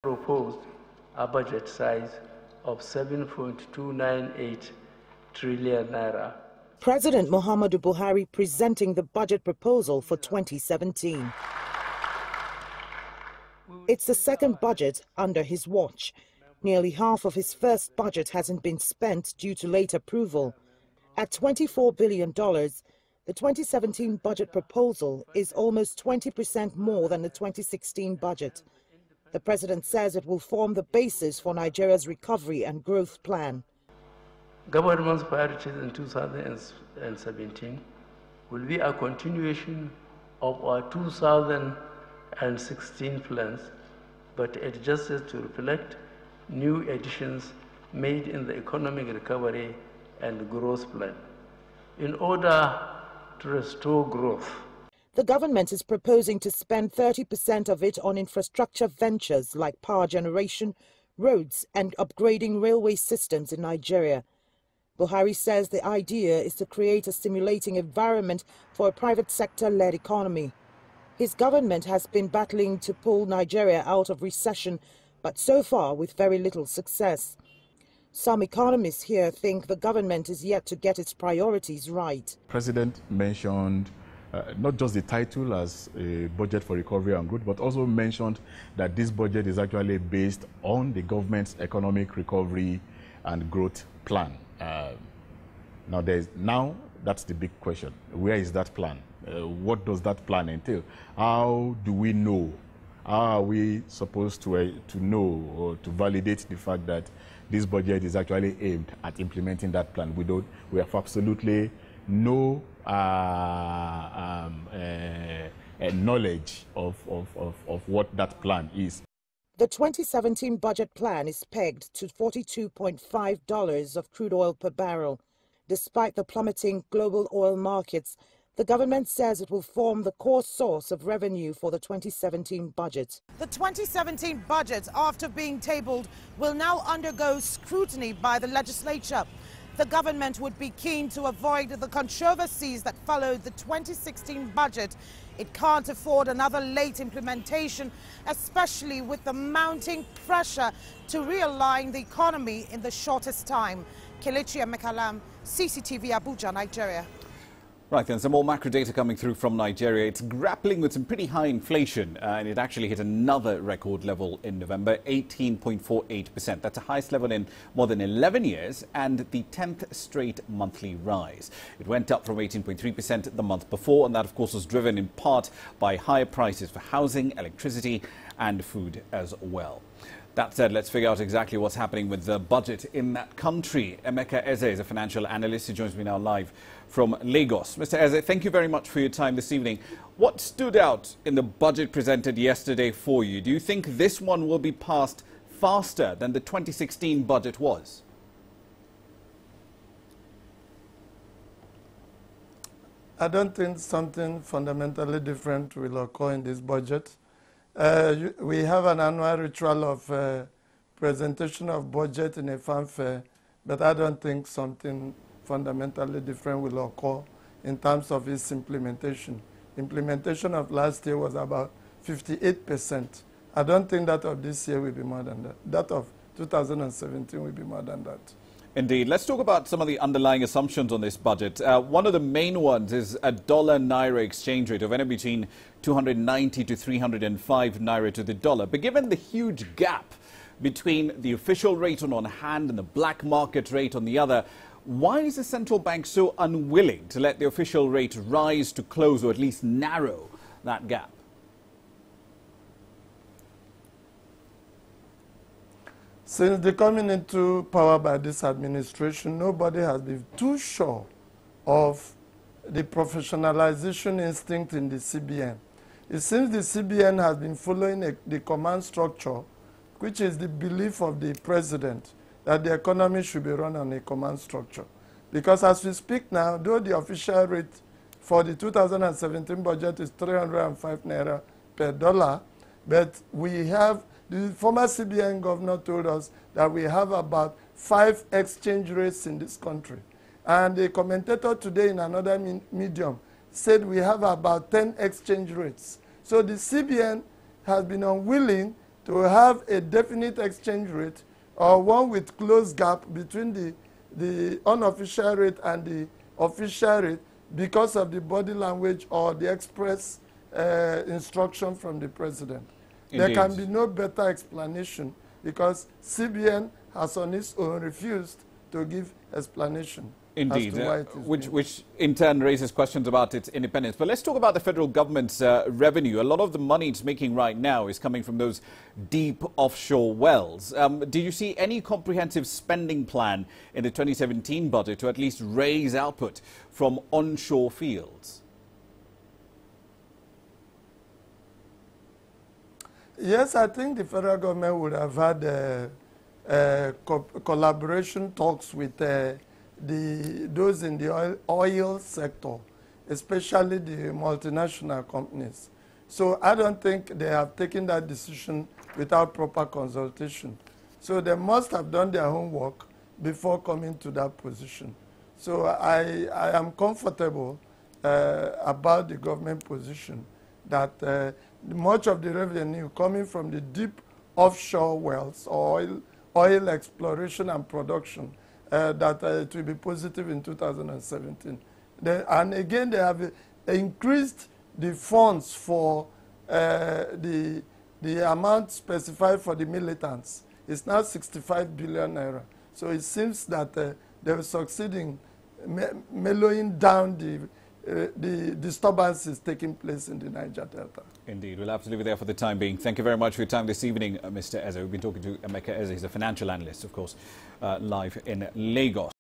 proposed a budget size of 7.298 trillion naira. President Muhammadu Buhari presenting the budget proposal for 2017. It's the second budget under his watch. Nearly half of his first budget hasn't been spent due to late approval. At $24 billion, the 2017 budget proposal is almost 20% more than the 2016 budget. The president says it will form the basis for Nigeria's recovery and growth plan. Government's priorities in 2017 will be a continuation of our 2016 plans, but adjusted to reflect new additions made in the economic recovery and growth plan. In order to restore growth, the government is proposing to spend 30% of it on infrastructure ventures like power generation, roads, and upgrading railway systems in Nigeria. Buhari says the idea is to create a stimulating environment for a private sector-led economy. His government has been battling to pull Nigeria out of recession, but so far with very little success. Some economists here think the government is yet to get its priorities right. The President mentioned not just the title as a budget for recovery and growth, but also mentioned that this budget is actually based on the government's economic recovery and growth plan. Now that's the big question. Where is that plan? What does that plan entail? How do we know? How are we supposed to know or to validate the fact that this budget is actually aimed at implementing that plan? We have absolutely no knowledge of what that plan is. The 2017 budget plan is pegged to $42.5 of crude oil per barrel. Despite the plummeting global oil markets, the government says it will form the core source of revenue for the 2017 budget. The 2017 budget, after being tabled, will now undergo scrutiny by the legislature. The government would be keen to avoid the controversies that followed the 2016 budget. It can't afford another late implementation, especially with the mounting pressure to realign the economy in the shortest time. Kelechi Emekalam, CCTV Abuja, Nigeria. Right then, some more macro data coming through from Nigeria. It's grappling with some pretty high inflation, and it actually hit another record level in November, 18.48%. That's the highest level in more than 11 years and the 10th straight monthly rise. It went up from 18.3% the month before, and that, of course, was driven in part by higher prices for housing, electricity and food as well. That said, let's figure out exactly what's happening with the budget in that country. Emeka Eze is a financial analyst who joins me now live from Lagos. Mr. Eze, thank you very much for your time this evening. What stood out in the budget presented yesterday for you? Do you think this one will be passed faster than the 2016 budget was? I don't think something fundamentally different will occur in this budget. We have an annual ritual of presentation of budget in a fanfare, but I don't think something fundamentally different will occur in terms of its implementation. Implementation of last year was about 58%. I don't think that of this year will be more than that. That of 2017 will be more than that. Indeed. Let's talk about some of the underlying assumptions on this budget. One of the main ones is a dollar-naira exchange rate of anywhere between 290 to 305 naira to the dollar. But given the huge gap between the official rate on one hand and the black market rate on the other, why is the central bank so unwilling to let the official rate rise to close or at least narrow that gap? Since the coming into power by this administration, nobody has been too sure of the professionalization instinct in the CBN. It seems the CBN has been following the command structure, which is the belief of the president that the economy should be run on a command structure. Because as we speak now, though the official rate for the 2017 budget is 305 naira per dollar, but we have the former CBN governor told us that we have about 5 exchange rates in this country. And the commentator today in another medium said we have about 10 exchange rates. So the CBN has been unwilling to have a definite exchange rate or one with close gap between the unofficial rate and the official rate because of the body language or the express instruction from the president. Indeed. There can be no better explanation because CBN has on its own refused to give explanation. Indeed, which in turn raises questions about its independence. But let's talk about the federal government's revenue. A lot of the money it's making right now is coming from those deep offshore wells. Do you see any comprehensive spending plan in the 2017 budget to at least raise output from onshore fields? Yes, I think the federal government would have had collaboration talks with those in the oil sector, especially the multinational companies. So I don't think they have taken that decision without proper consultation. So they must have done their homework before coming to that position. So I am comfortable about the government position that much of the revenue coming from the deep offshore wells or oil exploration and production, that it will be positive in 2017. And again, they have increased the funds for the amount specified for the militants. It's now 65 billion naira. So it seems that they are succeeding mellowing down the disturbances taking place in the Niger Delta. Indeed. We'll have to leave it there for the time being. Thank you very much for your time this evening, Mr. Eze. We've been talking to Emeka Eze. He's a financial analyst, of course, live in Lagos.